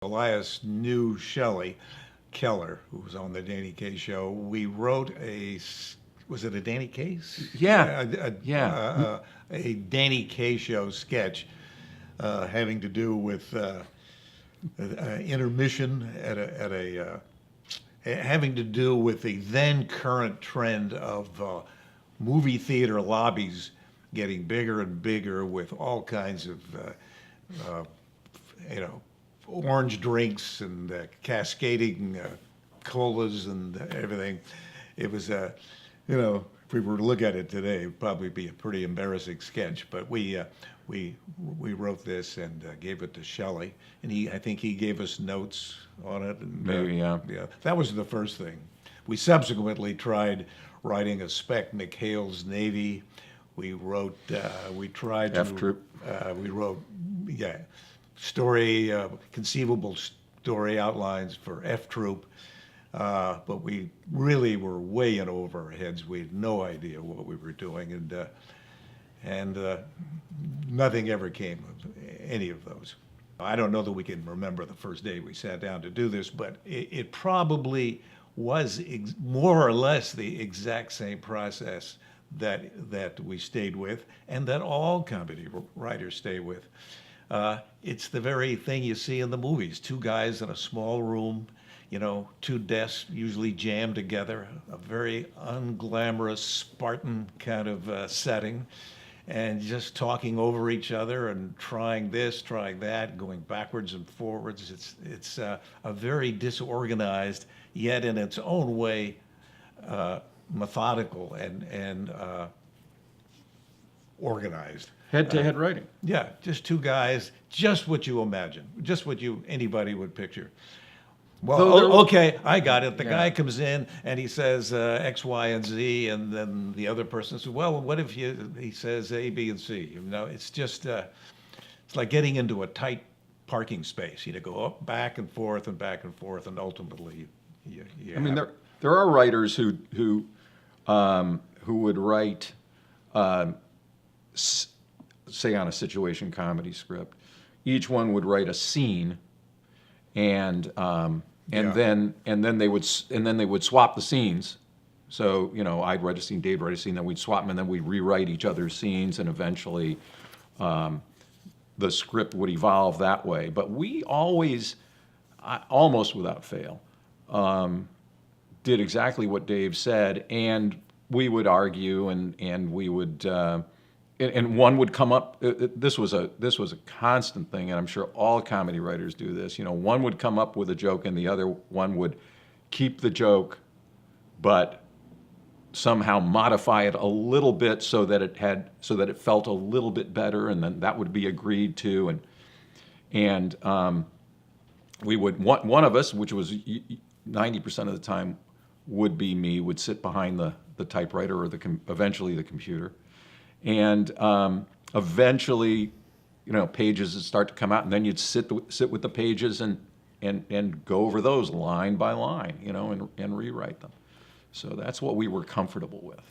Elias knew Shelley Keller, who was on the Danny Kaye show. We wrote was it a Danny Kaye's? Yeah, A, yeah. a Danny Kaye show sketch having to do with intermission having to do with the then current trend of movie theater lobbies getting bigger and bigger with all kinds of uh, you know, orange drinks and cascading colas and everything. It was, if we were to look at it today, it'd probably be a pretty embarrassing sketch. But we wrote this and gave it to Shelley, and I think he gave us notes on it. And, Maybe, yeah. yeah, that was the first thing. We subsequently tried writing a Spec McHale's Navy. We tried to, F Troop. we wrote, yeah, story, conceivable story outlines for F Troop. But we really were way in over our heads. We had no idea what we were doing, and nothing ever came of any of those. I don't know that we can remember the first day we sat down to do this, but it probably was more or less the exact same process that we stayed with, and that all comedy writers stay with. It's the very thing you see in the movies: two guys in a small room, two desks usually jammed together, a very unglamorous Spartan kind of setting, and just talking over each other and trying this, trying that, going backwards and forwards. It's a very disorganized, yet in its own way, methodical and organized. Head-to-head writing. Yeah, just two guys, just what you imagine, just what anybody would picture. Well, okay, I got it. The guy comes in and he says X, Y, and Z, and then the other person says, "Well, what if he says A, B, and C?" It's just it's like getting into a tight parking space. Go up, back and forth, and ultimately, you I mean, have there are writers who would write, say, on a situation comedy script. Each one would write a scene, and Yeah. then they would swap the scenes. So I'd write a scene, Dave'd write a scene, then we'd swap them, and then we'd rewrite each other's scenes, and eventually the script would evolve that way. But we always, almost without fail, did exactly what Dave said, and we would argue, and we would. And one would come up. This was a constant thing, and I'm sure all comedy writers do this. One would come up with a joke, and the other one would keep the joke, but somehow modify it a little bit so that it felt a little bit better, and then that would be agreed to. And we would one of us, which was 90% of the time, would be me, would sit behind the typewriter or eventually the computer. And eventually, pages would start to come out, and then you'd sit with the pages and go over those line by line, and rewrite them. So that's what we were comfortable with.